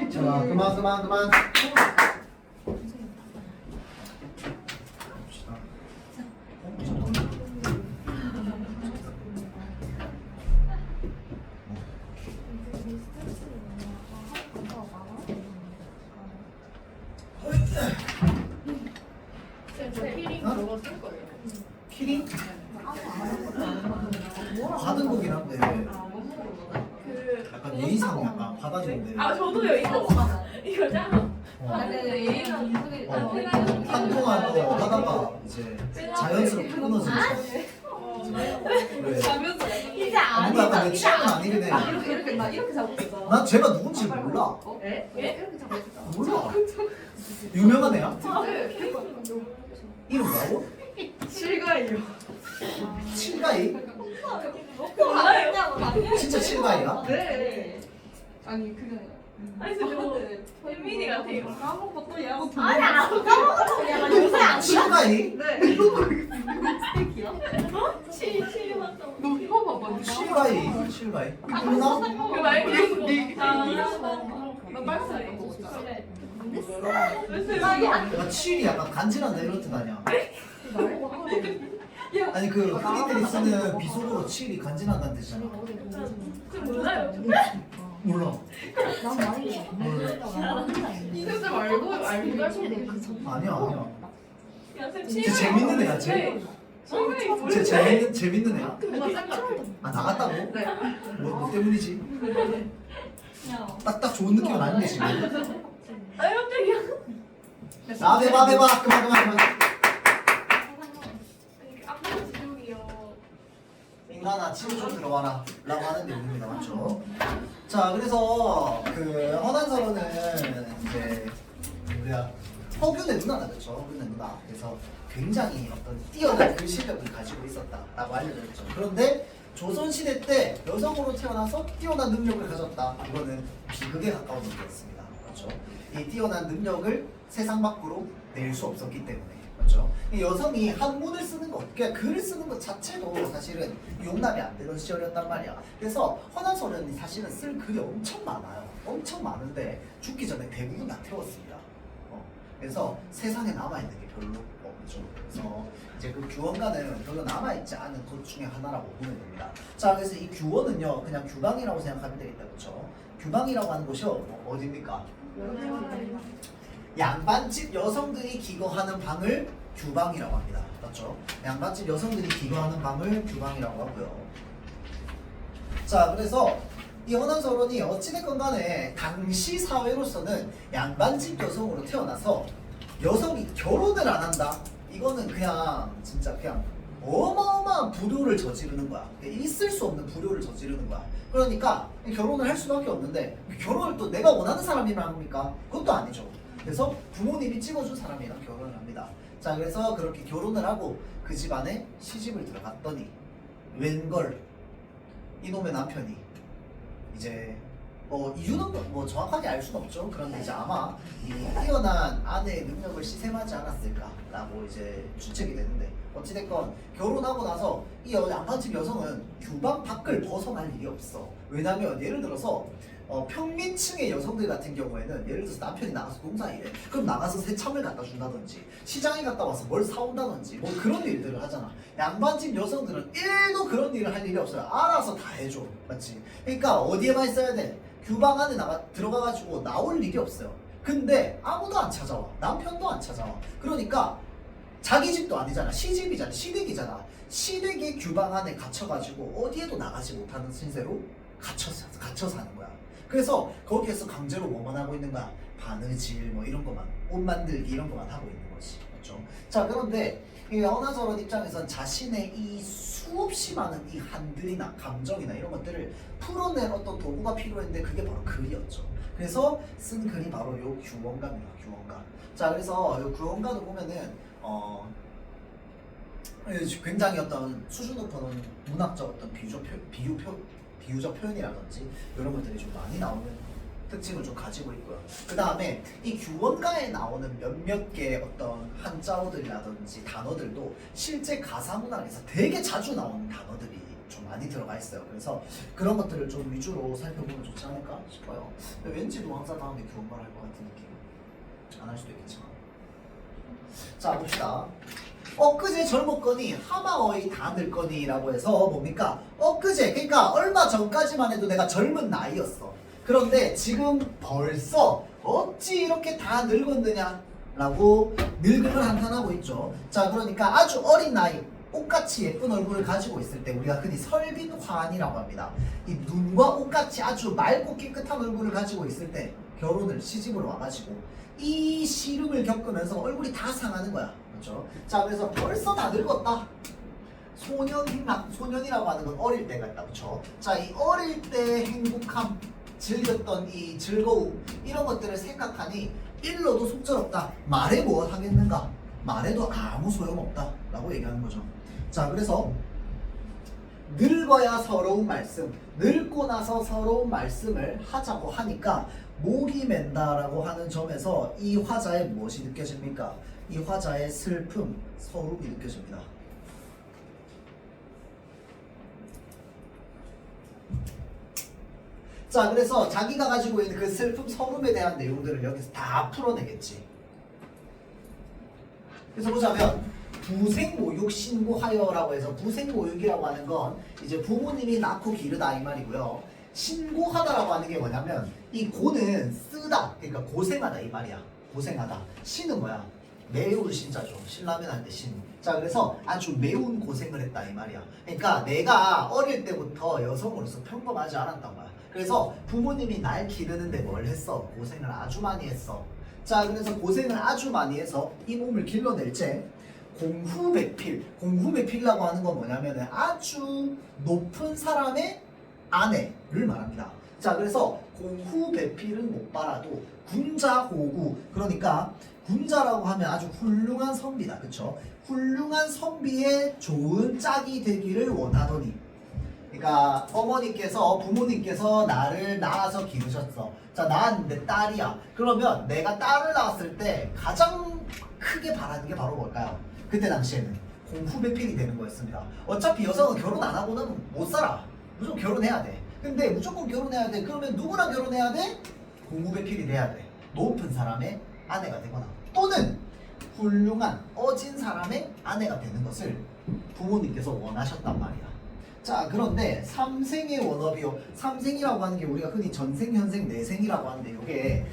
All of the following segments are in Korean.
자, 그만. 키링? 받은 거긴 한데 약간 예의상 약간 받아주는데 저도요 이거잖아. 한동안 하다가 이제 자연스럽게 끊어지는 거 이제 아니. 뭔가 약간 내 취향은 아니긴 해. 이렇게 잡고 있어. 난 쟤가 누군지 몰라. 이렇게 잡고 있어. 몰라. 유명한 애야? 이름 뭐라고? 실가이요. 칠가이? 몰라요. 진짜 칠가이야? 네. 아니 그게 아니 저 혜민이 같아요. 까먹고 또 얘하고 아니 안 까먹었어 그냥 요새 안 칠가이? 네. 칠 맞다. 너 이거 봐봐. 칠가이? 누나? 그 말고 나 빨리 먹었잖아. 약간 칠이 약간 간지난다 이런 뜻 아니야? 아니 그 흔히들이 쓰는 비속어로 칠이 간지난다는 뜻이잖아. 몰라요. 몰라. 난 많이 이제 말고 알고 아니야. 쟤 재밌는 애야, 쟤. 쟤 재밌는 애야? 아 나갔다고? 네. 뭐 때문이지? 딱 좋은 느낌은 아닌데 지금. 아 깜짝이야. 해봐. 그만. 앞으로 지옥이요. 인간아 치료 좀 들어와라 라고 하는 내용입니다. 맞죠? 자 그래서 그 허난서로는 이제 우리가 허균의 누나다 그렇죠? 허균의 누나. 그래서 굉장히 어떤 뛰어난 글 실력을 가지고 있었다라고 알려졌죠. 그런데 조선시대 때 여성으로 태어나서 뛰어난 능력을 가졌다. 이거는 비극에 가까운 얘기였습니다. 그렇죠? 이 뛰어난 능력을 세상 밖으로 낼 수 없었기 때문에. 그렇죠? 이 여성이 한문을 쓰는 것, 그러니까 글을 쓰는 것 자체도 사실은 용납이 안 되던 시절이었단 말이야. 그래서 허난소련이 사실은 쓸 글이 엄청 많아요. 엄청 많은데 죽기 전에 대부분 다 태웠습니다. 그래서 세상에 남아있는 게 별로 없죠. 그래서 이제 그 규원가는 별로 남아있지 않은 것 중에 하나라고 보면 됩니다. 자, 그래서 이 규원은요, 그냥 규방이라고 생각하면 되겠다. 그렇죠? 규방이라고 하는 곳이 어디입니까? 양반집 여성들이 기거하는 방을 규방이라고 합니다. 맞죠? 양반집 여성들이 기거하는 방을 규방이라고 하고요. 자, 그래서 이 허난서론이 어찌됐건 간에 당시 사회로서는 양반집 여성으로 태어나서 여성이 결혼을 안 한다? 이거는 그냥 진짜 그냥 어마어마한 불효를 저지르는 거야. 있을 수 없는 불효를 저지르는 거야. 그러니까 결혼을 할 수밖에 없는데 결혼을 또 내가 원하는 사람이랑 합니까? 그것도 아니죠. 그래서 부모님이 찍어준 사람이랑 결혼을 합니다. 자, 그래서 그렇게 결혼을 하고 그 집안에 시집을 들어갔더니 웬걸 이놈의 남편이 이제 이유는 뭐 정확하게 알 수는 없죠. 그런데 이제 아마 이 뛰어난 아내의 능력을 시샘하지 않았을까라고 이제 추측이 되는데 어찌됐건 결혼하고 나서 이 양반집 여성은 규방 밖을 벗어날 일이 없어. 왜냐면 예를 들어서 평민층의 여성들 같은 경우에는 예를 들어서 남편이 나가서 농사일해. 그럼 나가서 새참을 갖다 준다든지 시장에 갔다 와서 뭘 사온다든지 뭐 그런 일들을 하잖아. 양반집 여성들은 1도 그런 일을 할 일이 없어요. 알아서 다 해줘. 맞지? 그러니까 어디에만 있어야 돼? 규방 안에 들어가가지고 나올 일이 없어요. 근데 아무도 안 찾아와. 남편도 안 찾아와. 그러니까 자기 집도 아니잖아. 시집이잖아. 시댁이잖아. 시댁의 규방 안에 갇혀가지고 어디에도 나가지 못하는 신세로 갇혀 사는 거야. 그래서 거기에서 강제로 뭐만 하고 있는 거야? 바느질 뭐 이런 거만, 옷 만들기 이런 거만 하고 있는 거지. 그렇죠? 자, 그런데 이 허난서론 입장에선 자신의 이 수없이 많은 이 한들이나 감정이나 이런 것들을 풀어낼 어떤 도구가 필요했는데 그게 바로 글이었죠. 그래서 쓴 글이 바로 요 규원가입니다. 규원가. 자, 그래서 요 규원가도 보면은 굉장히 어떤 수준 높은 문학적 어떤 비유적 표현이라든지 이런 것들이 좀 많이 나오는 특징을 좀 가지고 있고요. 그 다음에 이 규원가에 나오는 몇몇 개 어떤 한자어들이라든지 단어들도 실제 가사문학에서 되게 자주 나오는 단어들이 좀 많이 들어가 있어요. 그래서 그런 것들을 좀 위주로 살펴보면 좋지 않을까 싶어요. 왠지 노항사 다음에 교훈말 할 것 같은 느낌. 안 할 수도 있겠지만. 자 봅시다. 엊그제 젊었거니 하마어이 다 늙거니라고 해서 뭡니까? 엊그제 그러니까 얼마 전까지만 해도 내가 젊은 나이였어. 그런데 지금 벌써 어찌 이렇게 다 늙었느냐 라고 늙음을 한탄하고 있죠. 자 그러니까 아주 어린 나이 옷같이 예쁜 얼굴을 가지고 있을 때 우리가 흔히 설빈환이라고 합니다. 이 눈과 옷같이 아주 맑고 깨끗한 얼굴을 가지고 있을 때 결혼을 시집을 와가지고 이 시름을 겪으면서 얼굴이 다 상하는 거야. 그렇죠? 자 그래서 벌써 다 늙었다. 소년이라고 하는 건 어릴 때가 있다. 그렇죠? 자 이 어릴 때 행복함 즐겼던 이 즐거움 이런 것들을 생각하니 일러도 속절없다. 말해 뭐 하겠는가? 말해도 아무 소용없다 라고 얘기하는 거죠. 자 그래서 늙어야 서러운 말씀, 늙고 나서 서러운 말씀을 하자고 하니까 목이 맨다라고 하는 점에서 이 화자의 무엇이 느껴집니까? 이 화자의 슬픔, 서름이 느껴집니다. 자 그래서 자기가 가지고 있는 그 슬픔, 서름에 대한 내용들을 여기서 다 풀어내겠지. 그래서 보자면 부생모육 신고하여라고 해서 부생모육이라고 하는 건 이제 부모님이 낳고 기르다 이 말이고요. 신고하다라고 하는 게 뭐냐면 이 고는 쓰다 그러니까 고생하다 이 말이야. 고생하다. 신은 뭐야? 매운 신자죠. 신라면 할 때 신. 자 그래서 아주 매운 고생을 했다 이 말이야. 그러니까 내가 어릴 때부터 여성으로서 평범하지 않았단 거야. 그래서 부모님이 날 기르는데 뭘 했어? 고생을 아주 많이 했어. 자 그래서 고생을 아주 많이 해서 이 몸을 길러낼 때 공후배필, 공후배필이라고 하는 건 뭐냐면 아주 높은 사람의 아내를 말합니다. 자 그래서 공후배필은 못 봐라도 군자호구, 그러니까 군자라고 하면 아주 훌륭한 선비다. 그쵸? 훌륭한 선비의 좋은 짝이 되기를 원하더니, 그러니까 어머니께서 부모님께서 나를 낳아서 기르셨어. 자 낳았는데 딸이야. 그러면 내가 딸을 낳았을 때 가장 크게 바라는 게 바로 뭘까요? 그때 당시에는 공후배필이 되는 거였습니다. 어차피 여성은 결혼 안 하고는 못 살아. 무조건 결혼해야 돼. 근데 무조건 결혼해야 돼. 그러면 누구랑 결혼해야 돼? 공후배필이 돼야 돼. 높은 사람의 아내가 되거나 또는 훌륭한 어진 사람의 아내가 되는 것을 부모님께서 원하셨단 말이야. 자 그런데 삼생의 원업이요. 삼생이라고 하는 게 우리가 흔히 전생, 현생, 내생이라고 하는데 이게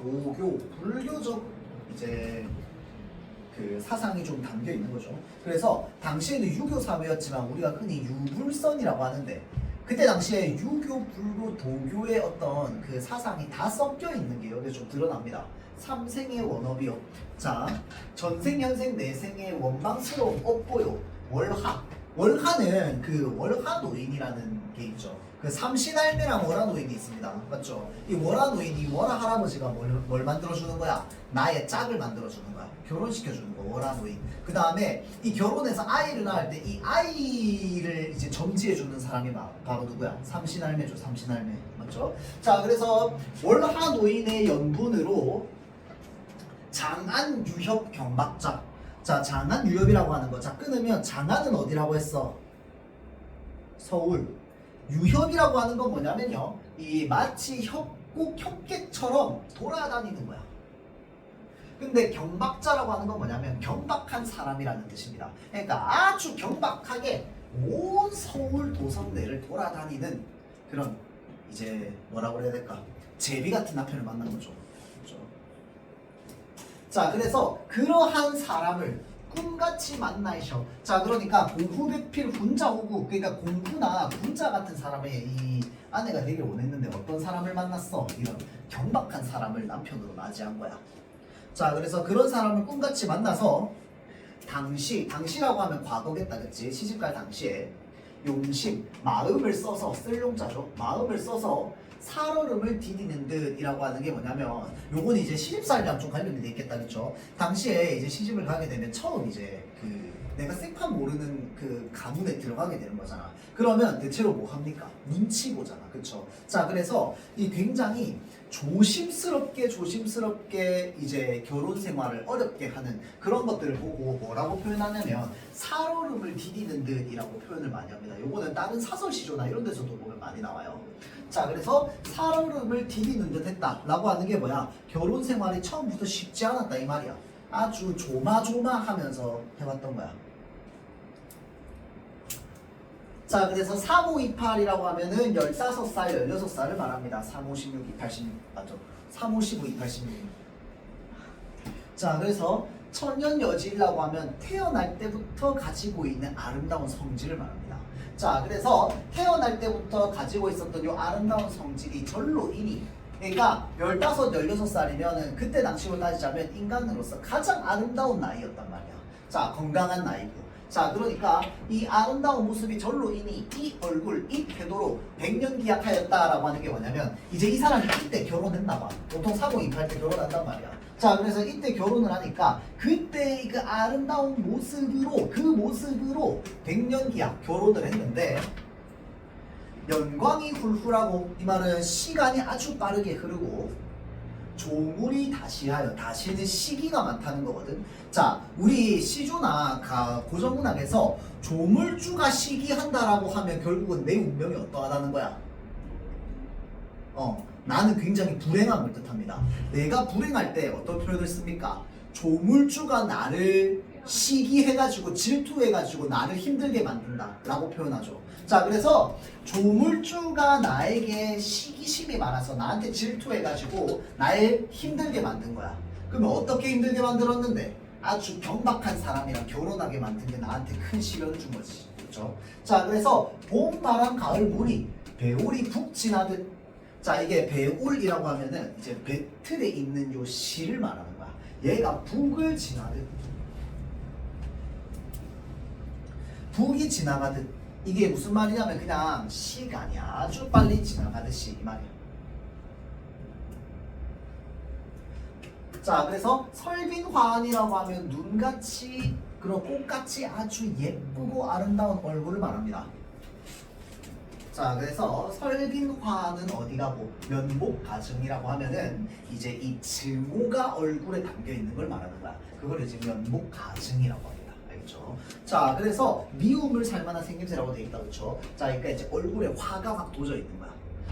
도교, 불교적 이제 그 사상이 좀 담겨 있는 거죠. 그래서 당시에는 유교 사회였지만 우리가 흔히 유불선이라고 하는데 그때 당시에 유교, 불교, 도교의 어떤 그 사상이 다 섞여 있는 게 여기 좀 드러납니다. 삼생의 원업이요. 자 전생, 현생, 내생의 원망스러운 업보요. 월하. 월하는 그 월하 노인이라는 게 있죠. 그 삼신할매랑 월하 노인이 있습니다. 맞죠? 이 월하 노인이 월하 할아버지가 뭘 만들어주는 거야? 나의 짝을 만들어주는 거야. 결혼시켜주는 거, 월하 노인. 그 다음에 이 결혼해서 아이를 낳을 때 이 아이를 이제 점지해주는 사람이 바로 누구야? 삼신할매죠, 삼신할매. 맞죠? 자, 그래서 월하 노인의 연분으로 장안, 유협, 경박자. 자, 장안, 유협이라고 하는 거. 자, 끊으면 장안은 어디라고 했어? 서울. 유협이라고 하는 건 뭐냐면요. 이 마치 협곡, 협객처럼 돌아다니는 거야. 근데 경박자라고 하는 건 뭐냐면 경박한 사람이라는 뜻입니다. 그러니까 아주 경박하게 온 서울 도성내를 돌아다니는 그런 이제 뭐라고 해야 될까? 제비 같은 남편을 만난 거죠. 그렇죠? 자, 그래서 그러한 사람을 꿈같이 만나이셔. 자, 그러니까 공후배필 군자호구, 그러니까 공후나 군자 같은 사람의 이 아내가 되길 원했는데 어떤 사람을 만났어? 이런 경박한 사람을 남편으로 맞이한 거야. 자, 그래서 그런 사람을 꿈같이 만나서 당시라고 하면 과거겠다, 그치? 시집갈 당시에 용심, 마음을 써서, 쓸 용자죠. 마음을 써서 살얼음을 디디는 듯이라고 하는 게 뭐냐면 요건 이제 시집살이랑 좀 관련이 돼 있겠다, 그쵸? 당시에 이제 시집을 가게 되면 처음 이제 그 내가 생판 모르는 그 가문에 들어가게 되는 거잖아. 그러면 대체로 뭐 합니까? 눈치 보잖아, 그쵸? 자, 그래서 이 굉장히 조심스럽게 이제 결혼 생활을 어렵게 하는 그런 것들을 보고 뭐라고 표현하냐면 살얼음을 디디는 듯이라고 표현을 많이 합니다. 요거는 다른 사설 시조나 이런 데서도 보면 많이 나와요. 자, 그래서 살얼음을 디디는 듯 했다라고 하는 게 뭐야? 결혼 생활이 처음부터 쉽지 않았다 이 말이야. 아주 조마조마하면서 해왔던 거야. 자, 그래서 3528이라고 하면은 15살, 16살을 말합니다. 35, 16, 28, 16 맞죠? 35, 15, 28, 16. 자, 그래서 천년여지라고 하면 태어날 때부터 가지고 있는 아름다운 성질을 말합니다. 자, 그래서 태어날 때부터 가지고 있었던 이 아름다운 성질이 절로이니, 그러니까 15, 16살이면은 그때 당시로 따지자면 인간으로서 가장 아름다운 나이였단 말이야. 자, 건강한 나이고. 자, 그러니까 이 아름다운 모습이 절로이니 이 얼굴, 이 태도로 100년 기약하였다라고 하는 게 뭐냐면 이제 이 사람이 이때 결혼했나 봐. 보통 3028 때 결혼한단 말이야. 자, 그래서 이때 결혼을 하니까 그때 그 아름다운 모습으로 그 모습으로 100년 기약 결혼을 했는데 연광이 훌훌하고 이 말은 시간이 아주 빠르게 흐르고 조물이 다시하여 다시는 시기가 많다는 거거든. 자, 우리 시조나 고전문학에서 조물주가 시기한다라고 하면 결국은 내 운명이 어떠하다는 거야. 나는 굉장히 불행한 걸 뜻합니다. 내가 불행할 때 어떤 표현을 씁니까? 조물주가 나를 시기해가지고 질투해가지고 나를 힘들게 만든다 라고 표현하죠. 자, 그래서 조물주가 나에게 시기심이 많아서 나한테 질투해가지고 날 힘들게 만든 거야. 그러면 어떻게 힘들게 만들었는데? 아주 경박한 사람이랑 결혼하게 만든 게 나한테 큰 시련을 준 거지. 그렇죠? 자, 그래서 봄, 바람, 가을, 물이 배울이 북 지나듯. 자, 이게 배울이라고 하면은 이제 배틀에 있는 요 시를 말하는 거야. 얘가 북을 지나듯. 북이 지나가듯. 이게 무슨 말이냐면 그냥 시간이 아주 빨리 지나가듯이 이 말이야. 자, 그래서 설빈화한이라고 하면 눈같이 그리고 꽃같이 아주 예쁘고 아름다운 얼굴을 말합니다. 자, 그래서 설빈화는 어디 가고 면목가증이라고 하면은 이제 이 증오가 얼굴에 담겨 있는 걸 말하는 거야. 그걸 이제 면목가증이라고 합니다. 알겠죠? 자, 그래서 미움을 살 만한 생김새라고 되어 있다, 그렇죠? 자, 그러니까 이제 얼굴에 화가 막 도져 있는 거야.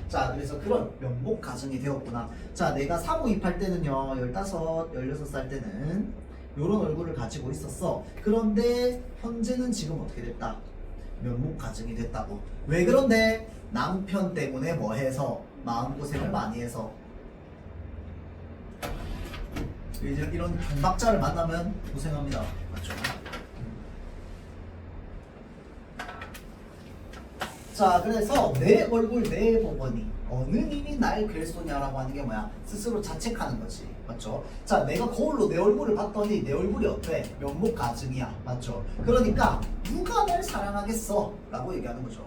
자, 그래서 그런 면목가증이 되었구나. 자, 내가 3528 때는요, 15, 16살 때는 이런 얼굴을 가지고 있었어. 그런데 현재는 지금 어떻게 됐다? 면목가증이 됐다고. 왜 그런데? 남편 때문에 뭐 해서 마음고생을 많이 해서. 이제 이런 경박자를 만나면 고생합니다. 맞죠? 자, 그래서 내 얼굴 내 보거니 어느 님이 날 뵐소냐라고 하는 게 뭐야? 스스로 자책하는 거지. 맞죠? 자, 내가 거울로 내 얼굴을 봤더니 내 얼굴이 어때? 면목가증이야. 맞죠? 그러니까 누가 날 사랑하겠어? 라고 얘기하는 거죠.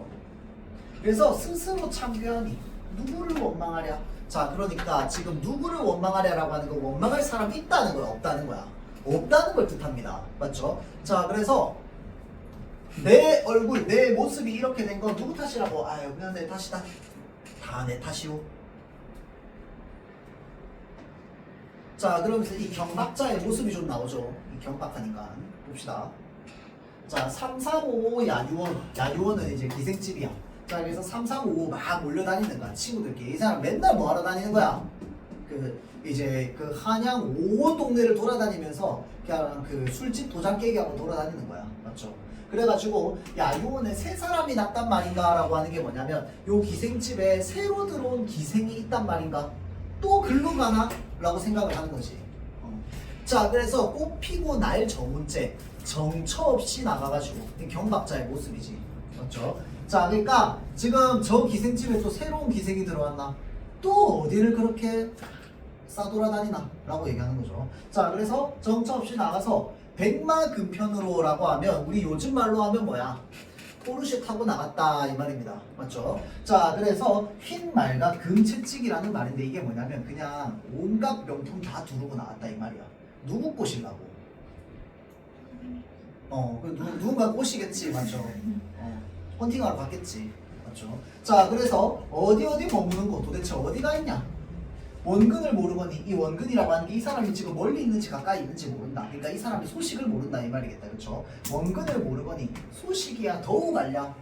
그래서 스스로 참견하니 누구를 원망하랴? 자, 그러니까 지금 누구를 원망하랴라고 하는 거 원망할 사람이 있다는 거야? 없다는 거야? 없다는 걸 뜻합니다. 맞죠? 자, 그래서 내 얼굴, 내 모습이 이렇게 된 건 누구 탓이라고? 아유, 그냥 내 탓이다. 다 내 탓이오. 자, 그러면서 이 경박자의 모습이 좀 나오죠. 이 경박하니까. 봅시다. 자, 3355 야유원. 야유원은 이제 기생집이야. 자, 그래서 3355 막 몰려다니는 거야. 친구들끼리. 이 사람 맨날 뭐 하러 다니는 거야? 이제 그 한양 온 동네를 돌아다니면서 그냥 그 술집 도장 깨기 하고 돌아다니는 거야. 맞죠? 그래가지고 야, 요번에 새 사람이 났단 말인가 라고 하는 게 뭐냐면 요 기생집에 새로 들어온 기생이 있단 말인가? 또 글로 가나? 라고 생각을 하는 거지. 자, 그래서 꽃 피고 날 저문째 정처 없이 나가가지고 경박자의 모습이지. 맞죠? 자, 그러니까 지금 저 기생집에 또 새로운 기생이 들어왔나? 또 어디를 그렇게 싸돌아다니나? 라고 얘기하는 거죠. 자, 그래서 정처 없이 나가서 백마금편으로 라고 하면 우리 요즘 말로 하면 뭐야? 포르쉐 타고 나갔다 이 말입니다. 맞죠? 자, 그래서 흰 말과 금채찍이라는 말인데 이게 뭐냐면 그냥 온갖 명품 다 두르고 나갔다 이 말이야. 누구 꼬시려고? 누군가 꼬시겠지. 맞죠? 헌팅하러 갔겠지. 맞죠? 자, 그래서 어디 머무는 거 도대체 어디가 있냐? 원근을 모르거니 이 원근이라고 하는 게 이 사람이 지금 멀리 있는지 가까이 있는지 모른다. 그러니까 이 사람이 소식을 모른다 이 말이겠다. 그렇죠? 원근을 모르거니 소식이야 더욱 알랴.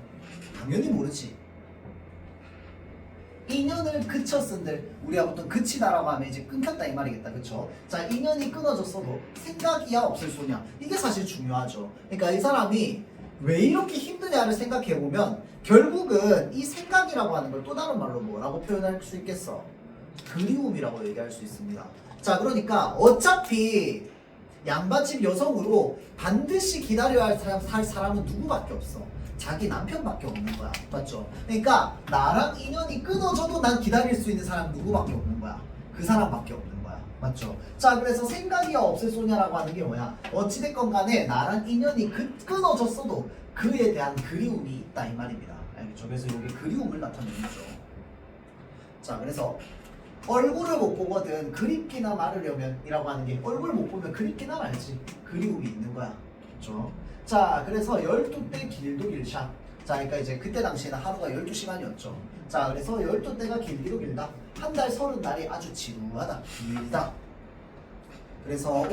당연히 모르지. 인연을 그쳤은들 우리가 보통 그치다라고 하면 이제 끊겼다 이 말이겠다. 그렇죠? 자, 인연이 끊어졌어도 생각이야 없을 소냐. 이게 사실 중요하죠. 그러니까 이 사람이 왜 이렇게 힘드냐를 생각해 보면 결국은 이 생각이라고 하는 걸 또 다른 말로 뭐라고 표현할 수 있겠어? 그리움이라고 얘기할 수 있습니다. 자, 그러니까 어차피 양반집 여성으로 반드시 기다려야 할 사람은 누구밖에 없어. 자기 남편밖에 없는 거야. 맞죠? 그러니까 나랑 인연이 끊어져도 난 기다릴 수 있는 사람 누구밖에 없는 거야. 그 사람밖에 없는 거야. 맞죠? 자, 그래서 생각이야 없을 소냐라고 하는 게 뭐야? 어찌됐건 간에 나랑 인연이 끊어졌어도 그에 대한 그리움이 있다 이 말입니다. 알겠죠? 그래서 여기 그리움을 나타내는 거죠. 자, 그래서 얼굴을 못 보거든 그립기나 말으려면 이라고 하는 게 얼굴 못 보면 그립기나 말지 그리움이 있는 거야. 그렇죠? 자, 그래서 12대 길도 길샤. 자, 그러니까 이제 그때 당시에는 하루가 12시간이었죠. 자, 그래서 12대가 길기도 길다. 한 달 30날이 아주 지루하다. 길다. 그래서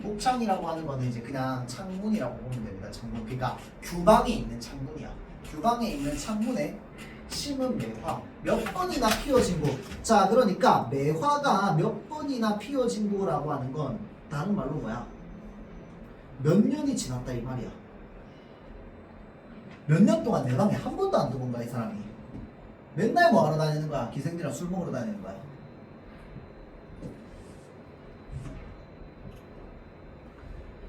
옥창이라고 하는 거는 이제 그냥 창문이라고 보면 됩니다. 창문. 그러니까 규방에 있는 창문이야. 규방에 있는 창문에 심은 매화. 몇 번이나 피어진 곳. 자, 그러니까 매화가 몇 번이나 피어진 곳이라고 하는 건 다른 말로 뭐야? 몇 년이 지났다 이 말이야. 몇 년 동안 내 방에 한 번도 안 들어온 거야 이 사람이. 맨날 뭐 하러 다니는 거야? 기생들이랑 술 먹으러 다니는 거야.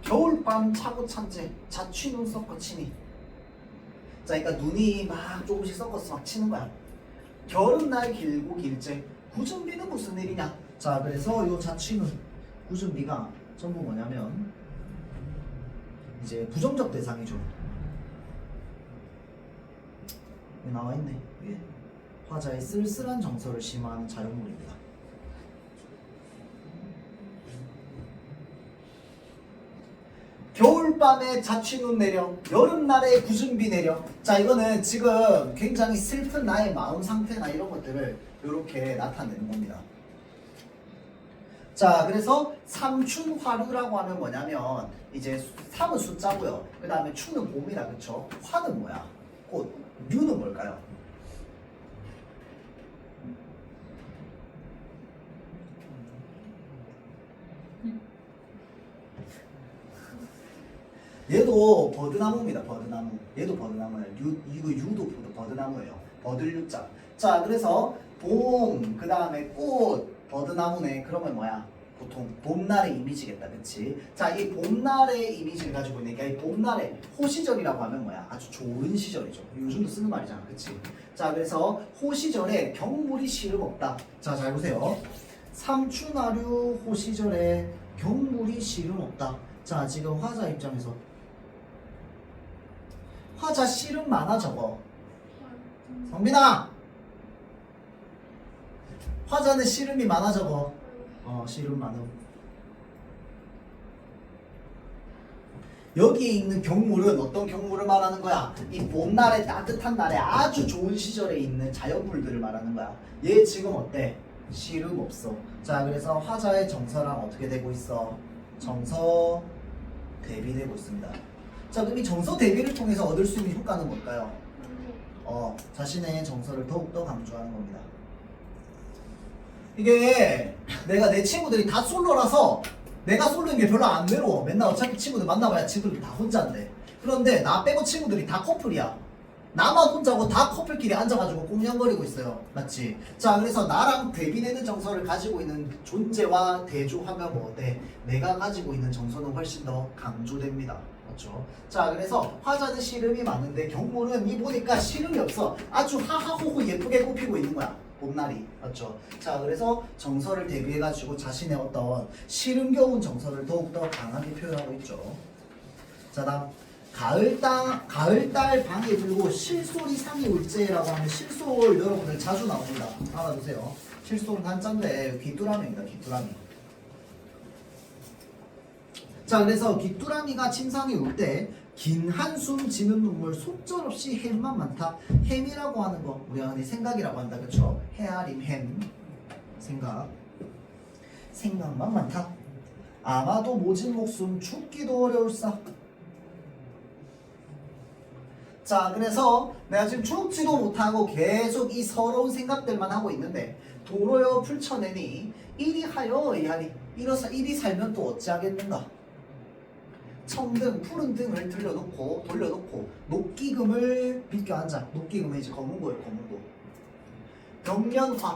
겨울밤 차고 찬제 자취눈 섞어 치니. 자, 그러니까 눈이 막 조금씩 섞어서 막 치는 거야. 겨울날 길고 길제 구준비는 무슨 일이냐? 자, 그래서 요 자취눈 구준비가 전부 뭐냐면 이제 부정적 대상이죠. 여기 나와 있네. 위에 화자의 쓸쓸한 정서를 심화하는 자연물입니다. 겨울밤에 자취눈 내려 여름날에 구준비 내려. 자, 이거는 지금 굉장히 슬픈 나의 마음 상태나 이런 것들을 이렇게 나타내는 겁니다. 자, 그래서 삼춘화류라고 하면 뭐냐면 이제 3은 숫자고요. 그 다음에 추는 봄이다. 그쵸? 화는 뭐야? 꽃. 류는 뭘까요? 얘도 버드나무입니다. 버드나무. 얘도 버드나무예요. 이거 유도 버드나무예요. 버들유자. 자, 그래서 봄, 그 다음에 꽃, 버드나무네. 그러면 뭐야? 보통 봄날의 이미지겠다. 그치? 자, 이 봄날의 이미지를 가지고 있으니까 이 봄날의 호시절이라고 하면 뭐야? 아주 좋은 시절이죠. 요즘도 쓰는 말이잖아. 그치? 자, 그래서 호시절에 경물이 시름 없다. 자, 잘 보세요. 삼춘하류 호시절에 경물이 시름 없다. 자, 지금 화자 입장에서 화자 씨름 많아 적어. 성빈아! 화자는 씨름이 많아 적어. 씨름 많음. 여기에 있는 경물은 어떤 경물을 말하는 거야? 이 봄날에 따뜻한 날에 아주 좋은 시절에 있는 자연물들을 말하는 거야. 얘 지금 어때? 씨름 없어. 자, 그래서 화자의 정서랑 어떻게 되고 있어? 정서 대비되고 있습니다. 자, 그럼 이 정서 대비를 통해서 얻을 수 있는 효과는 뭘까요? 자신의 정서를 더욱더 강조하는 겁니다. 이게 내가 내 친구들이 다 솔로라서 내가 솔로인 게 별로 안 외로워. 맨날 어차피 친구들 만나봐야 친구들 다 혼자인데. 그런데 나 빼고 친구들이 다 커플이야. 나만 혼자고 다 커플끼리 앉아가지고 꽁냥거리고 있어요. 맞지? 자, 그래서 나랑 대비되는 정서를 가지고 있는 존재와 대조하면 뭐 어때? 내가 가지고 있는 정서는 훨씬 더 강조됩니다. 맞죠? 자, 그래서 화자는 시름이 많은데 경물은 이 보니까 시름이 없어. 아주 하하호호 예쁘게 꽃피고 있는 거야. 봄날이. 맞죠? 자, 그래서 정서를 대비해가지고 자신의 어떤 시름겨운 정서를 더욱더 강하게 표현하고 있죠. 자, 다음 가을달 방에 불고 실솔이 상이 울제라고 하는 실솔 여러분들 자주 나옵니다. 알아두세요. 실솔은 한자인데 귀뚜라미입니다. 귀뚜라미. 자, 그래서 귀뚜라미가 침상에 울 때 긴 한숨 지는 눈물 속절없이 햄만 많다. 햄이라고 하는 거 우리가 생각이라고 한다. 그쵸? 헤아림 햄 생각. 생각만 많다. 아마도 모진 목숨 죽기도 어려울사. 자, 그래서 내가 지금 죽지도 못하고 계속 이 서러운 생각들만 하고 있는데 도로여 풀쳐내니 이리 하여 이하리. 이리 살면 또 어찌하겠는가. 청등 푸른 등을 돌려놓고 녹기금을 비껴앉아. 녹기금은 이제 검은고예요. 검은고.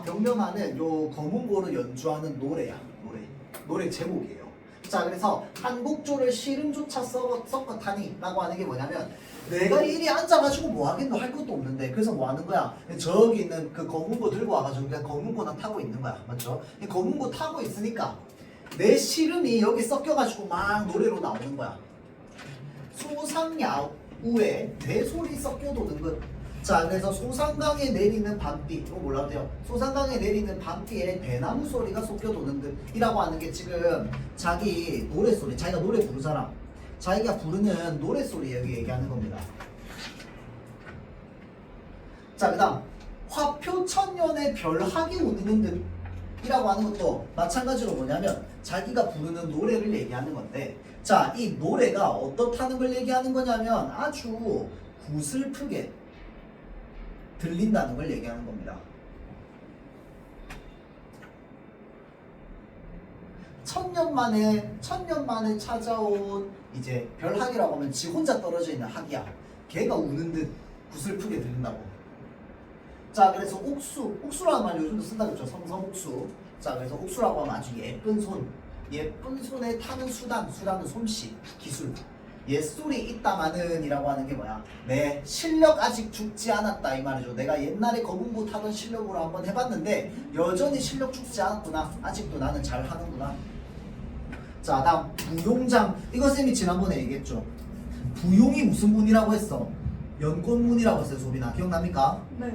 병면화는 요 검은고를 연주하는 노래야. 노래 제목이에요. 자, 그래서 한곡조를 시름조차 썩었하니 라고 하는 게 뭐냐면 내가 이리 앉아가지고 뭐 하겠노 할 것도 없는데 그래서 뭐 하는 거야? 저기 있는 그 검은고 들고 와가지고 그냥 검은고나 타고 있는 거야. 맞죠? 이 검은고 타고 있으니까 내 시름이 여기 섞여가지고 막 노래로 나오는 거야. 소상야우에 대소리 섞여도는 것. 자, 그래서 소상강에 내리는 밤비, 이거 몰라도 돼요. 소상강에 내리는 밤비에 대나무 소리가 섞여도는 듯이라고 하는 게 지금 자기 노래소리, 자기가 노래 부르잖아. 자기가 부르는 노래소리 여기 얘기하는 겁니다. 자, 그 다음 화표 천년의 별학이 우는 듯 이라고 하는 것도 마찬가지로 뭐냐면 자기가 부르는 노래를 얘기하는 건데, 자, 이 노래가 어떻다는 걸 얘기하는 거냐면 아주 구슬프게 들린다는 걸 얘기하는 겁니다. 천년 만에 찾아온 이제 별학이라고 하면 지 혼자 떨어져 있는 학이야. 걔가 우는 듯 구슬프게 들린다고. 자, 그래서 옥수라는 말 요즘도 쓴다 그랬죠. 성성옥수. 자, 그래서 옥수라고 하면 아주 예쁜 손에 타는 수단은 솜씨, 기술. 옛소리 있다마는 이라고 하는 게 뭐야? 내 실력 아직 죽지 않았다 이 말이죠. 내가 옛날에 검은고 타던 실력으로 한번 해봤는데 여전히 실력 죽지 않았구나. 아직도 나는 잘하는구나. 자, 다음 부용장. 이거 쌤이 지난번에 얘기했죠. 부용이 무슨 문이라고 했어? 연꽃문이라고 했어요. 소빈아 기억납니까? 네.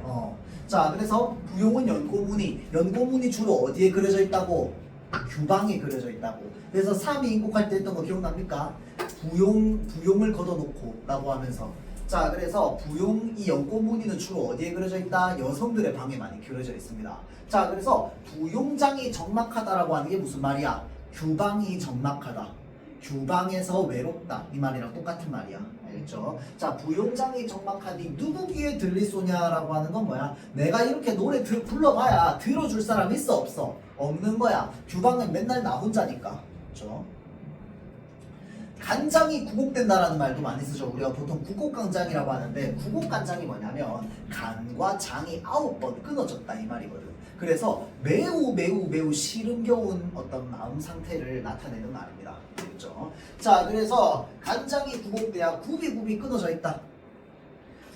자, 그래서 부용은 연꽃문이 주로 어디에 그려져 있다고? 규방에 그려져 있다고. 그래서 3위 인곡할 때 했던 거 기억납니까? 부용을 걷어놓고 라고 하면서. 자, 그래서 이 연꽃무늬는 주로 어디에 그려져 있다? 여성들의 방에 많이 그려져 있습니다. 자, 그래서 부용장이 적막하다라고 하는 게 무슨 말이야? 규방이 적막하다. 규방에서 외롭다 이 말이랑 똑같은 말이야. 알겠죠? 자, 부용장이 적막하니 누구 귀에 들리소냐라고 하는 건 뭐야? 내가 이렇게 노래 불러봐야 들어줄 사람 있어 없어? 없는 거야. 규방은 맨날 나 혼자니까. 그렇죠? 간장이 구곡된다라는 말도 많이 쓰죠. 우리가 보통 구곡간장이라고 하는데 구곡간장이 뭐냐면 간과 장이 9번 끊어졌다 이 말이거든. 그래서 매우 시름겨운 어떤 마음 상태를 나타내는 말입니다. 그렇죠? 자, 그래서 간장이 구곡돼야 굽이 끊어져 있다.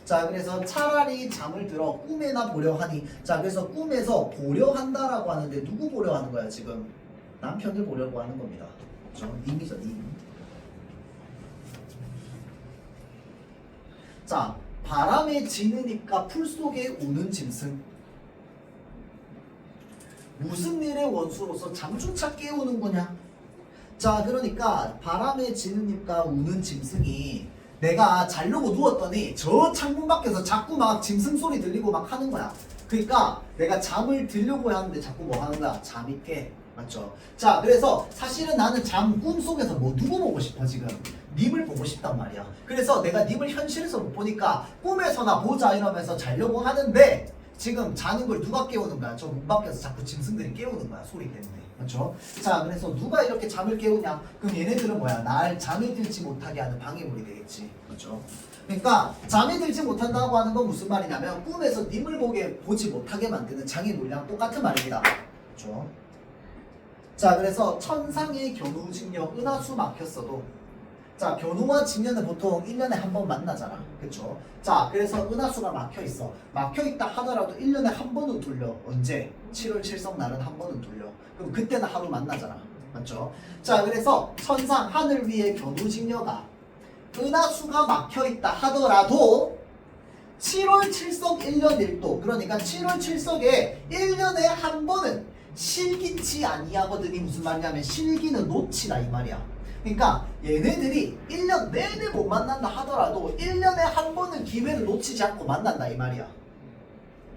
자, 그래서 차라리 잠을 들어 꿈에나 보려 하니. 자, 그래서 꿈에서 보려 한다라고 하는데 누구 보려 하는 거야 지금? 남편을 보려고 하는 겁니다. 그렇죠? 님이죠, 님. 자, 바람에 지느니까 풀 속에 우는 짐승. 무슨 일의 원수로서 잠조차 깨우는 거냐? 자, 그러니까 바람에 지느니까 우는 짐승이 내가 자려고 누웠더니 저 창문 밖에서 자꾸 막 짐승 소리 들리고 막 하는 거야. 그러니까 내가 잠을 들려고 하는데 자꾸 뭐 하는 거야? 잠이 깨. 맞죠? 자, 그래서 사실은 나는 꿈속에서 뭐 누구 보고 싶어 지금? 님을 보고 싶단 말이야. 그래서 내가 님을 현실에서 못 보니까 꿈에서나 보자 이러면서 자려고 하는데 지금 자는 걸 누가 깨우는 거야? 저 문 밖에서 자꾸 짐승들이 깨우는 거야. 소리 때문에. 그렇죠? 자, 그래서 누가 이렇게 잠을 깨우냐? 그럼 얘네들은 뭐야? 날 잠에 들지 못하게 하는 방해물이 되겠지. 그렇죠? 그러니까 잠에 들지 못한다고 하는 건 무슨 말이냐면 꿈에서 님을 보지 못하게 만드는 장애물이랑 똑같은 말입니다. 그렇죠? 자, 그래서 천상의 견우직녀 은하수 막혔어도, 자, 견우와 직녀는 보통 1년에 한 번 만나잖아. 그쵸? 자, 그래서 은하수가 막혀있어. 막혀있다 하더라도 1년에 한 번은 돌려. 언제? 7월 7성 날은 한 번은 돌려. 그럼 그때는 하루 만나잖아. 맞죠? 자, 그래서 천상 하늘 위에 견우직녀가 은하수가 막혀있다 하더라도 7월 7석 1년 1도, 그러니까 7월 7석에 1년에 한 번은 실기치 아니하거든이 무슨 말이냐면 실기는 놓치다 이 말이야. 그러니까 얘네들이 1년 내내 못 만난다 하더라도 1년에 한 번은 기회를 놓치지 않고 만난다 이 말이야.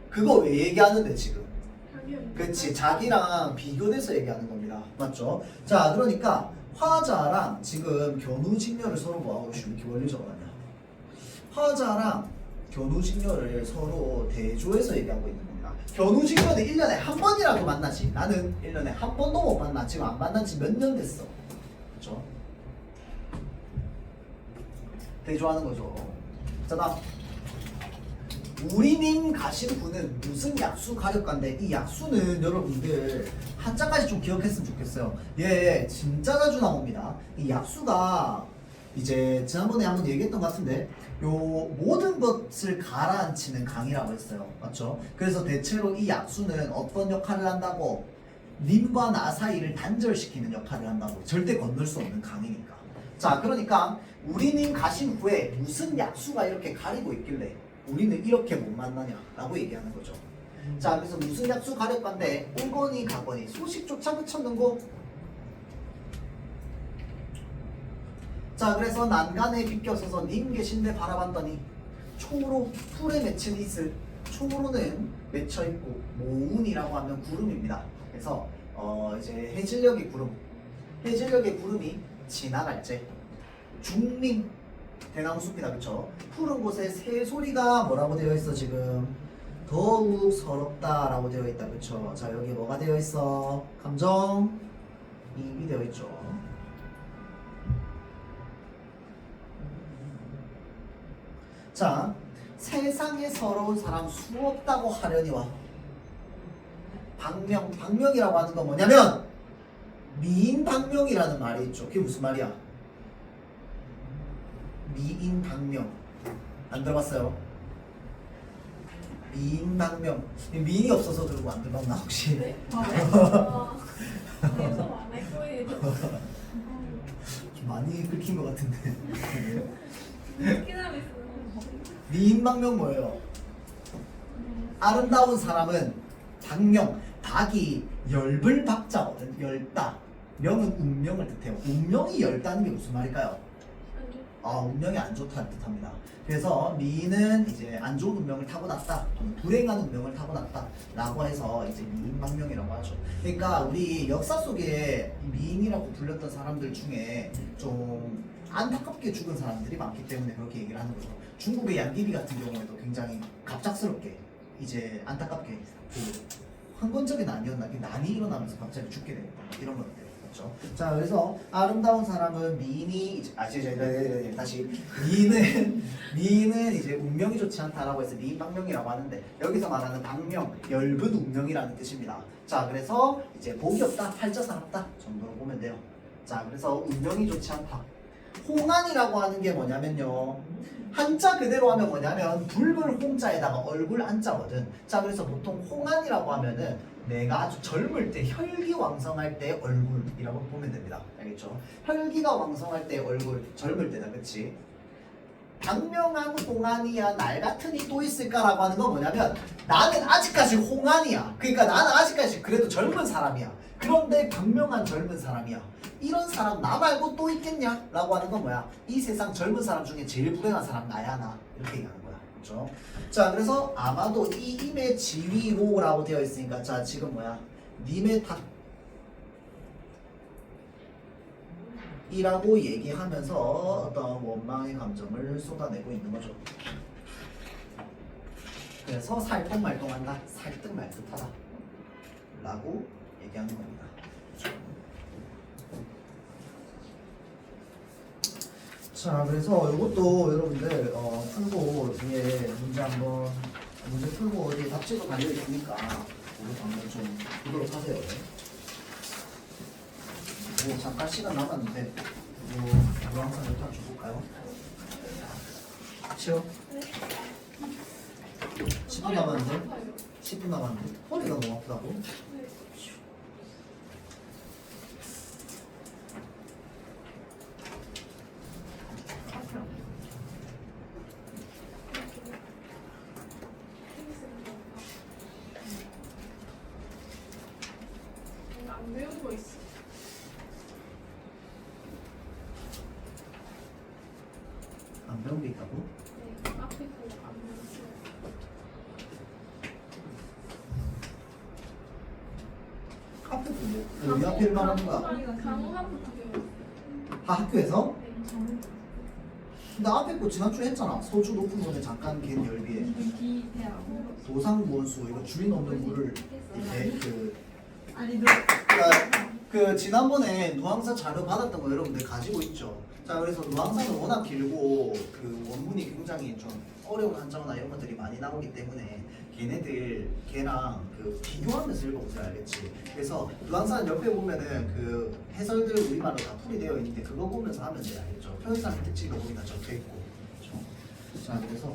그거 왜 얘기하는데 지금? 그치, 자기랑 비교돼서 얘기하는 겁니다. 맞죠? 자, 그러니까 화자랑 지금 견우직녀를 서로 뭐하고 있어? 이렇게 원리 적어놨냐? 화자랑 견우직녀를 서로 대조해서 얘기하고 있는 겁니다. 견우직녀는 1년에 한 번이라도 만나지. 나는 1년에 한 번도 못 만나. 지금 안 만난 지 몇 년 됐어. 그렇죠? 대조하는 거죠. 자, 다음. 우리님 가신 분은 무슨 약수 가격관데 이 약수는 여러분들 한자까지 좀 기억했으면 좋겠어요. 얘 진짜 자주 나옵니다. 이 약수가 이제 지난번에 한번 얘기했던 것 같은데 요 모든 것을 가라앉히는 강이라고 했어요. 맞죠? 그래서 대체로 이 약수는 어떤 역할을 한다고? 님과 나 사이를 단절시키는 역할을 한다고. 절대 건널 수 없는 강이니까. 자, 그러니까 우리님 가신 후에 무슨 약수가 이렇게 가리고 있길래 우리는 이렇게 못 만나냐 라고 얘기하는 거죠. 자, 그래서 무슨 약수 가렸건데 오거니 가거니 소식조차 붙였는 거. 자, 그래서 난간에 비껴서서 님 계신데 바라봤더니 초로 풀에 맺힌 이슬. 초로는 맺혀있고 모운이라고 하면 구름입니다. 그래서 이제 해질녘의 구름, 해질녘의 구름이 지나갈 때 중림 대나무 숲이다. 그쵸? 푸른 곳에 새소리가 뭐라고 되어 있어? 지금 더욱 서럽다 라고 되어 있다. 그쵸? 자, 여기 뭐가 되어 있어? 감정 이입이 되어 있죠. 자, 세상에 서러운 사람 수없다고 하려니와. 방명이라고 하는 건 뭐냐면 미인방명이라는 말이 있죠. 그게 무슨 말이야? 미인방명. 안 들어봤어요? 미인방명. 미인이 없어서 들고 안 들어봤나 혹시? 네? 좀 많이 긁힌 것 같은데. 기다렸어. 미인방명 뭐예요? 아름다운 사람은 방명, 박이 열불 박자거든. 열다. 명은 운명을 뜻해요. 운명이 열다는 게 무슨 말일까요? 운명이 안 좋다는 뜻합니다. 그래서 미인은 이제 안 좋은 운명을 타고났다, 불행한 운명을 타고났다 라고 해서 이제 미인방명이라고 하죠. 그러니까 우리 역사 속에 미인이라고 불렸던 사람들 중에 좀 안타깝게 죽은 사람들이 많기 때문에 그렇게 얘기를 하는 거죠. 중국의 양귀비 같은 경우에도 굉장히 갑작스럽게 이제 안타깝게 그 황건적인 난이었나, 난이 일어나면서 갑자기 죽게 되는 이런 것들. 자, 그래서 아름다운 사람은 미인이 다시 미인은 이제 운명이 좋지 않다라고 해서 미인방명이라고 하는데 여기서 말하는 방명, 엷은 운명이라는 뜻입니다. 자, 그래서 이제 복이 없다, 팔자사납다 정도로 보면 돼요. 자, 그래서 운명이 좋지 않다. 홍안이라고 하는 게 뭐냐면요, 한자 그대로 하면 뭐냐면 붉은 홍자에다가 얼굴 안자거든. 자, 그래서 보통 홍안이라고 하면은 내가 아주 젊을 때 혈기왕성할 때 얼굴이라고 보면 됩니다. 알겠죠? 혈기가 왕성할 때 얼굴, 젊을 때다. 그치? 방명한 홍안이야 날 같은 이 또 있을까라고 하는 건 뭐냐면 나는 아직까지 홍안이야. 그러니까 나는 아직까지 그래도 젊은 사람이야. 그런데 방명한 젊은 사람이야. 이런 사람 나 말고 또 있겠냐? 라고 하는 건 뭐야? 이 세상 젊은 사람 중에 제일 불행한 사람 나야 나. 이렇게 얘기하는 거야. 그렇죠? 자, 그래서 아마도 이 임의 지위로라고 되어 있으니까 자, 지금 뭐야? 님의 탓 이라고 얘기하면서 어떤 원망의 감정을 쏟아내고 있는 거죠. 그래서 살똥말똥한다, 살뜰말뜻하다 라고 얘기하는 겁니다. 자, 그래서 이것도 여러분들 풀고 뒤에 문제 풀고 어디 답지도 달려 있으니까 이거 한번 좀 보도록 하세요. 뭐 잠깐 시간 남았는데 이거 항상 일단 줘볼까요? 치워? 10분 남았는데? 10분 남았는데? 허리가 너무 아프다고? 안 배운 거 있어. 안 배운 게 있다고? 네, 앞에 거안 배웠어요. 어디 앞에를 말하는 거야? 강화부터 배웠어요. 학교에서? 근데 앞에 거 지난주에 했잖아. 소주 높은 물에 잠깐 갠 열비에 도상무원수 이거 주인 없는 물을 이렇게 아니 너 그 지난번에 누항사 자료 받았던 거 여러분들 가지고 있죠. 자 그래서 누항사는 워낙 길고 그 원문이 굉장히 좀 어려운 한자어나 이런 것들이 많이 나오기 때문에 걔랑 그 비교하면서 읽어보세요. 알겠지? 그래서 누항사는 옆에 보면은 그 해설들 우리말로 다 풀이되어 있는데 그거 보면서 하면 돼요. 알겠죠? 표현상의 특징도 거기 다 적혀 있고. 그렇죠? 자 그래서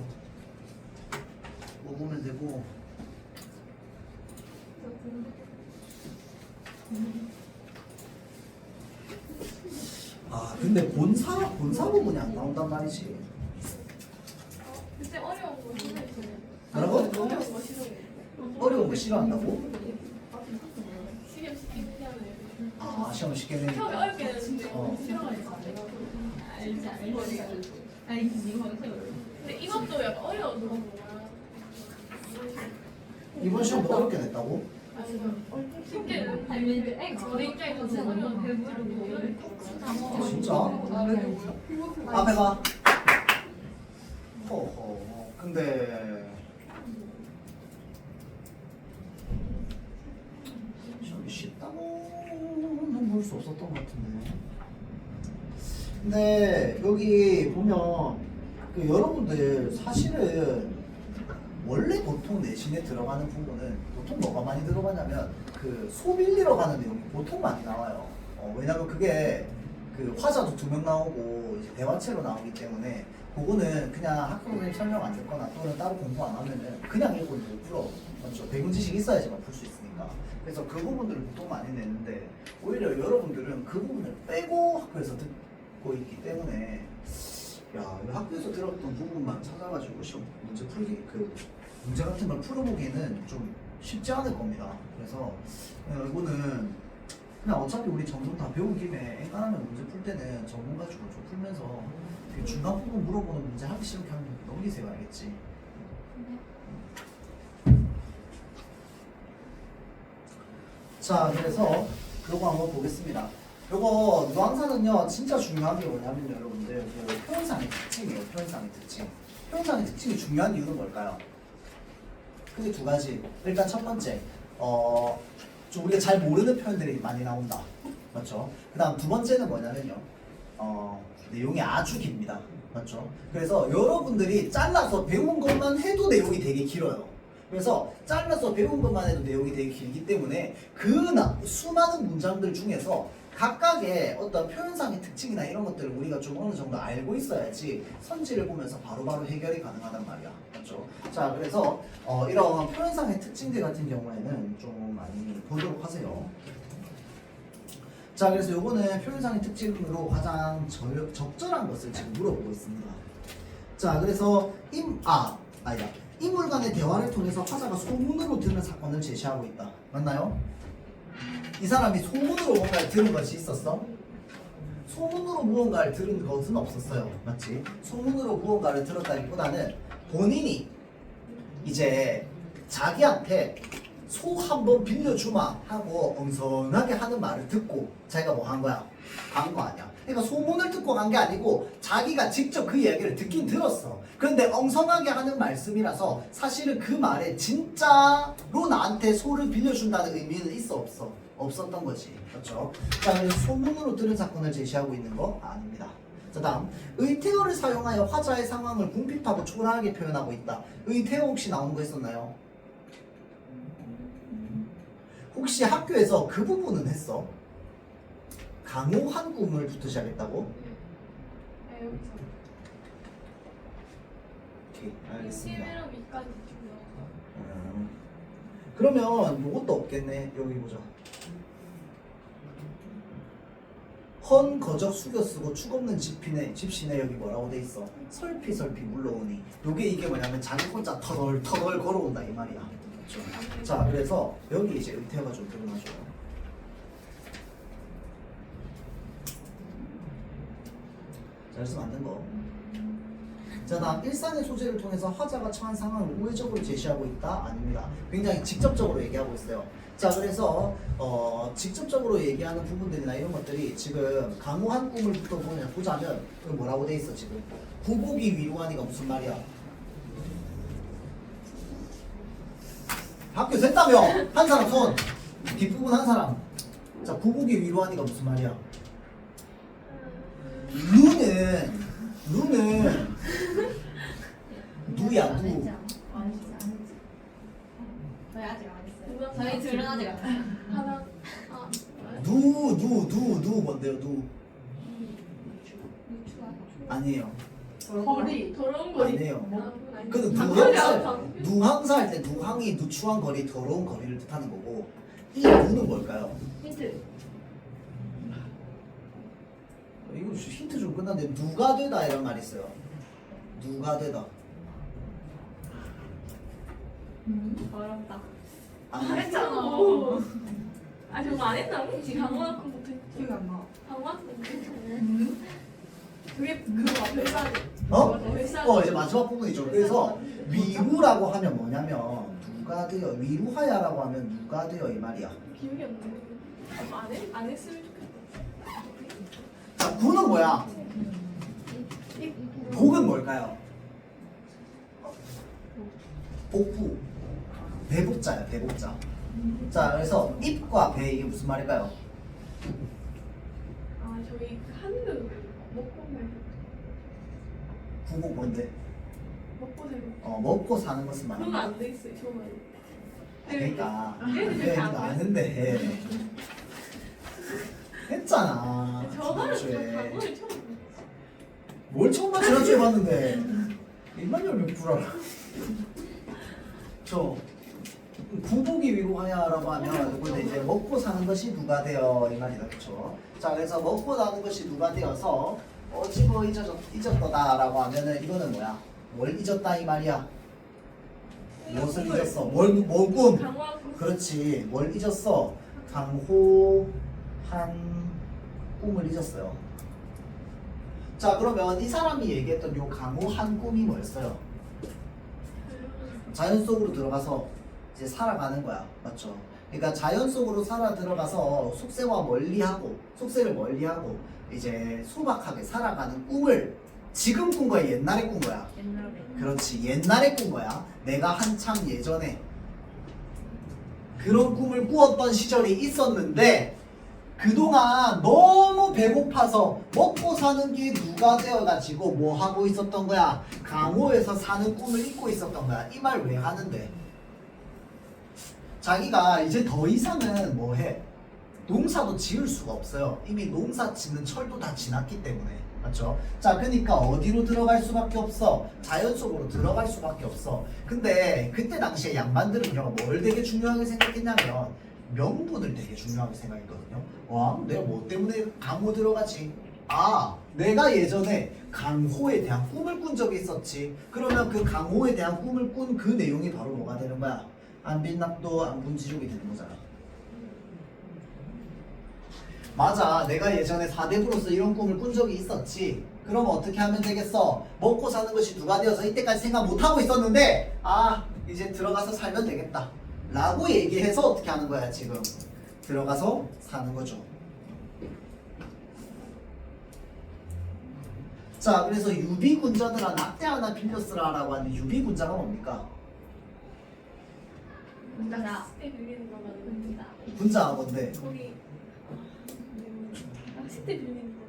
뭐 보면 되고. 아 근데 본사 부분이 안 나온단 말이지. 그때 어려운 거 싫어했어요. 뭐라고? 어려운 거 싫어해요. 어려운 거 싫어한다고? 시험 쉽게 피하는 애들. 아 시험 쉽게 내니까. 처음에 어렵게 했는데 어. 싫어하니까. 알지 이거 근데 이것도 약간 어려운 거 이번 시험 뭐 어렵게 냈다고? 쉽게 저희 입장에서 어려운 배우고 아, 진짜? 앞에 가. 허허. 근데 시험이 쉽다고는 볼 수 없었던 것 같은데. 근데 여기 보면 그 여러분들 사실은 원래 보통 내신에 들어가는 부분은 보통 뭐가 많이 들어가냐면 그 소빌리러 가는 내용이 보통 많이 나와요. 왜냐면 그게 그 화자도 2명 나오고 이제 대화체로 나오기 때문에 그거는 그냥 학교 선생님 설명 안 듣거나 또는 따로 공부 안 하면은 그냥 읽고 못 풀어. 맞죠? 배운 지식이 있어야지만 풀 수 있으니까. 그래서 그 부분들을 보통 많이 내는데 오히려 여러분들은 그 부분을 빼고 학교에서 듣고 있기 때문에 야, 이거 학교에서 들었던 부분만 찾아가지고 시험 문제 풀기 그 문제 같은 걸 풀어보기에는 좀 쉽지 않을 겁니다. 그래서 이거는 그냥 어차피 우리 점점 다 배운 김에 앵간하면 문제 풀 때는 전문 가지고 좀 풀면서 그 중간 부분 물어보는 문제 하기 싫게 하면 넘기세요. 알겠지? 자, 그래서 요거 한번 보겠습니다. 요거 누항사는요 진짜 중요한 게 뭐냐면요 여러분들 그 표현상의 특징이에요. 표현상의 특징. 표현상의 특징이 중요한 이유는 뭘까요? 크게 2가지. 일단 첫 번째 좀 우리가 잘 모르는 표현들이 많이 나온다. 맞죠? 그 다음 2번째는 뭐냐면요 내용이 아주 깁니다. 맞죠? 그래서 여러분들이 잘라서 배운 것만 해도 내용이 되게 길어요. 그래서 잘라서 배운 것만 해도 내용이 되게 길기 때문에 그 수많은 문장들 중에서 각각의 어떤 표현상의 특징이나 이런 것들을 우리가 좀 어느 정도 알고 있어야지 선지를 보면서 바로바로 해결이 가능하단 말이야. 맞죠? 자, 그래서 이런 표현상의 특징들 같은 경우에는 좀 많이 보도록 하세요. 자, 그래서 요거는 표현상의 특징으로 가장 적절한 것을 지금 물어보고 있습니다. 자, 그래서 인물 간의 대화를 통해서 화자가 소문으로 들은 사건을 제시하고 있다. 맞나요? 이 사람이 소문으로 뭔가를 들은 것이 있었어? 소문으로 무언가를 들은 것은 없었어요. 맞지? 소문으로 무언가를 들었다기보다는 본인이 이제 자기한테 소 한 번 빌려주마 하고 엉성하게 하는 말을 듣고 자기가 뭐 한 거야? 간 거 아니야. 그러니까 소문을 듣고 간 게 아니고 자기가 직접 그 이야기를 듣긴 들었어. 그런데 엉성하게 하는 말씀이라서 사실은 그 말에 진짜로 나한테 소를 빌려준다는 의미는 있어 없어? 없었던 거지. 그렇죠? 자, 그래서 소문으로 들은 사건을 제시하고 있는 거 아닙니다. 자, 다음 의태어를 사용하여 화자의 상황을 궁핍하고 초라하게 표현하고 있다. 의태어 혹시 나온 거 있었나요? 혹시 학교에서 그 부분은 했어? 강호 한국물부터 시작했다고? 네, 여기서. 오케이, 알겠습니다. 11월 밑까지 중요하고. 그러면 이것도 없겠네. 여기 보자. 헌 거적 숙여 쓰고 축 없는 집시네 여기 뭐라고 돼 있어? 설피설피 물러오니. 요게 이게 뭐냐면 자기 혼자 터덜터덜 걸어온다 이 말이야. 그렇죠? 자, 그래서 여기 이제 의태어가 좀 드러나죠. 잘 쓰면 안 된 거. 자, 다음 일상의 소재를 통해서 화자가 처한 상황을 우회적으로 제시하고 있다? 아닙니다. 굉장히 직접적으로 얘기하고 있어요. 자, 그래서 직접적으로 얘기하는 부분들이나 이런 것들이 지금 강호 한 꿈을부터 보자면 이거 뭐라고 돼 있어 지금? 구보기 위로하니가 무슨 말이야? 학교 됐다며! 한 사람 손! 뒷부분 한 사람. 자, 구보기 위로하니가 무슨 말이야? 루는 누야 누. 저희 아직 안 했어요. 저희 둘은 아직 안 했어요. 하나 누 뭔데요 누? 아니에요. 거리. 더러운 거리. 아니에요. 근데 장거리 안 누항사 장. 누항사 할 때 누항이 누추한 거리 더러운 거리를 뜻하는 거고 이 누는 뭘까요? 힌트. 이거 힌트 좀 끝났는데 누가 되다 이런 말이 있어요. 누가 되다. 어렵다. 아, 했잖아. 아 저거 안 했다고? 지금 강화학금 못했. 기억이 안 나. 강화학금 못했잖아. 그게 그거 별사리. 어? 별사리. 이제 마지막 부분이죠. 그래서 위루라고 하면 뭐냐면 누가 되어 위루하야라고 하면 누가 되어 이 말이야. 기억이 안 나. 안 했으면 좋겠다. 자, 구는 뭐야? 복은 뭘까요? 복부. 대복자야, 대복자. 자, 그래서 입과 배 이게 무슨 말일까요? 아 저희 한국 먹고 살고 구복 뭔데? 먹고 살고 먹고 사는 것은 그건 말이야. 안 돼 있어요 저는. 그러니까 얘네들 이거 안 돼. 아는데 했잖아. 저거는 지난주에. 강화를 처음. 뭘 처음 봐 지난주에 봤는데 입만 열면 불알아. 저 구복이 위로하냐라고 하면 근데 이제 먹고 사는 것이 누가 되어 이 말이다, 그렇죠? 자, 그래서 먹고 사는 것이 누가 되어서 집어 잊었다라고 하면은 이거는 뭐야? 뭘 잊었다 이 말이야? 무엇을 잊었어? 뭘 꿈? 강화학금. 그렇지. 뭘 잊었어? 강호한 꿈을 잊었어요. 자, 그러면 이 사람이 얘기했던 요 강호한 꿈이 뭐였어요? 자연 속으로 들어가서 이제 살아가는 거야. 맞죠? 그러니까 자연 속으로 살아 들어가서 속세와 멀리하고 속세를 멀리하고 이제 소박하게 살아가는 꿈을 지금 꾼 거야? 옛날에 꾼 거야? 옛날에. 그렇지. 옛날에 꾼 거야. 내가 한참 예전에 그런 꿈을 꾸었던 시절이 있었는데 그동안 너무 배고파서 먹고 사는 게 누가 되어가지고 뭐 하고 있었던 거야? 강호에서 사는 꿈을 잊고 있었던 거야. 이 말 왜 하는데? 자기가 이제 더 이상은 뭐 해? 농사도 지을 수가 없어요. 이미 농사 짓는 철도 다 지났기 때문에. 맞죠? 자, 그러니까 어디로 들어갈 수밖에 없어? 자연 속으로 들어갈 수밖에 없어. 근데 그때 당시에 양반들은요, 뭘 되게 중요하게 생각했냐면 명분을 되게 중요하게 생각했거든요. 와, 내가 뭐 때문에 강호 들어가지? 아, 내가 예전에 강호에 대한 꿈을 꾼 적이 있었지. 그러면 그 강호에 대한 꿈을 꾼 그 내용이 바로 뭐가 되는 거야? 안빈납도 안분지족이 되는 거잖아. 맞아, 내가 예전에 사대부로서 이런 꿈을 꾼 적이 있었지. 그러면 어떻게 하면 되겠어? 먹고 사는 것이 누가 되어서 이때까지 생각 못하고 있었는데 아, 이제 들어가서 살면 되겠다 라고 얘기해서 어떻게 하는 거야 지금? 들어가서 사는 거죠. 자, 그래서 유비군자들아 낙대 하나 빌렸으라 라고 하는데 유비군자가 뭡니까? 문자가. 낚싯대 빌리는 거면 군자가 뭔데? 거기 낚싯대 빌리는 거.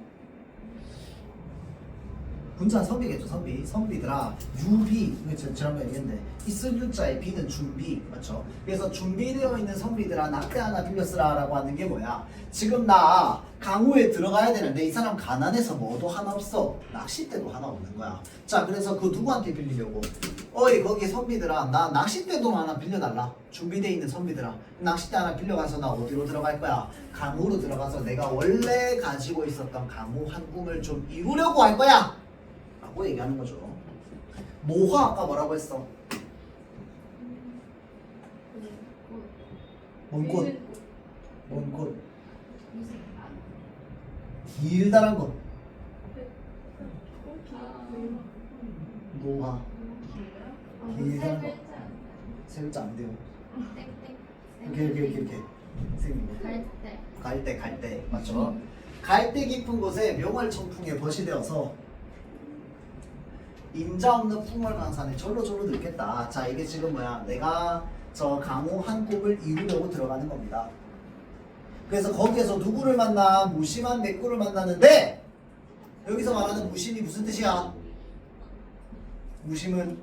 군자는 선비겠죠. 선비들아 유비, 지난번에 얘기했는데 있을 유자의 비는 준비, 맞죠? 그래서 준비되어 있는 선비들아 낙대 하나 빌렸으라 라고 하는 게 뭐야? 지금 나 강호에 들어가야 되는데 이 사람 가난해서 뭐도 하나 없어. 낚싯대도 하나 없는 거야. 자, 그래서 그 누구한테 빌리려고? 어이 거기 선비들아 나 낚싯대도 하나 빌려달라. 준비되어 있는 선비들아 낚싯대 하나 빌려가서 나 어디로 들어갈 거야? 강호로 들어가서 내가 원래 가지고 있었던 강호 한 꿈을 좀 이루려고 할 거야 라고 얘기하는 거죠. 모화 아까 뭐라고 했어? 뭔 꽃? 뭔 꽃? 길다란 것. 모화. 길다란 것. 세 글자 안 돼요. 이렇게 선생님 갈대. 갈대 맞죠? 갈대 깊은 곳에 명월 청풍에 벗이 되어서 임자 없는 풍월 강산에 절로 늙겠다. 자 이게 지금 뭐야? 내가 저 강호 한 곱을 이루려고 들어가는 겁니다. 그래서 거기에서 누구를 만나? 무심한 맥구를 만나는데 여기서 말하는 무심이 무슨 뜻이야? 무심은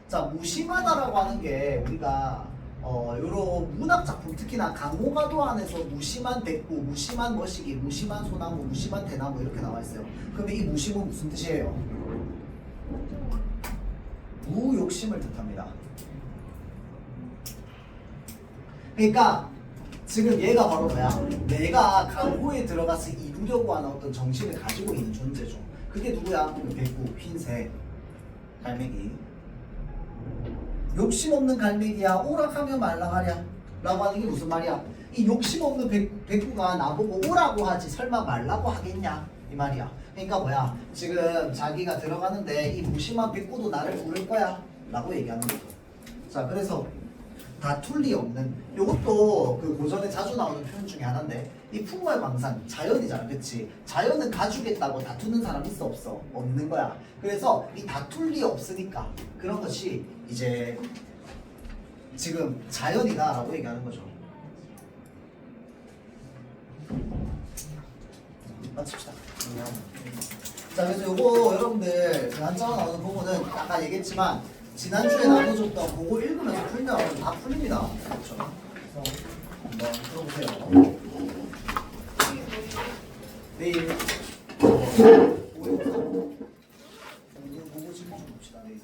자 무심하다라고 하는 게 우리가 요런 문학 작품 특히나 강호가도 안에서 무심한 백구, 무심한 머시기, 무심한 소나무, 무심한 대나무 이렇게 나와 있어요. 그런데 이 무심은 무슨 뜻이에요? 무욕심을 뜻합니다. 그러니까 지금 얘가 바로 뭐야? 내가 강호에 들어가서 이루려고 하는 어떤 정신을 가지고 있는 존재죠. 그게 누구야? 백구, 흰색, 갈매기. 욕심 없는 갈매기야 오락하며 말랑하랴 라고 하는 게 무슨 말이야? 이 욕심 없는 백구가 나보고 오라고 하지 설마 말라고 하겠냐 이 말이야. 그러니까 뭐야? 지금 자기가 들어가는데 이 무심한 백구도 나를 부를 거야 라고 얘기하는 거죠. 자 그래서 다툴 리 없는 요것도 그 고전에 자주 나오는 표현 중에 하나인데 이 풍월광산 자연이잖아 그치? 자연은 가주겠다고 다투는 사람 있어 없어? 없는 거야. 그래서 이 다툴 리 없으니까 그런 것이 이제 지금 자연이다 라고 얘기하는 거죠. 마칩시다. 자 그래서 요거 여러분들 그 한자가 나오는 부분은 아까 얘기했지만 지난주에 나눠줬던 그거 읽으면서 풀면 다 풀립니다. 그렇죠? 그래서 한번 들어보세요. 내일 보고 질문 좀 봅시다. 내일.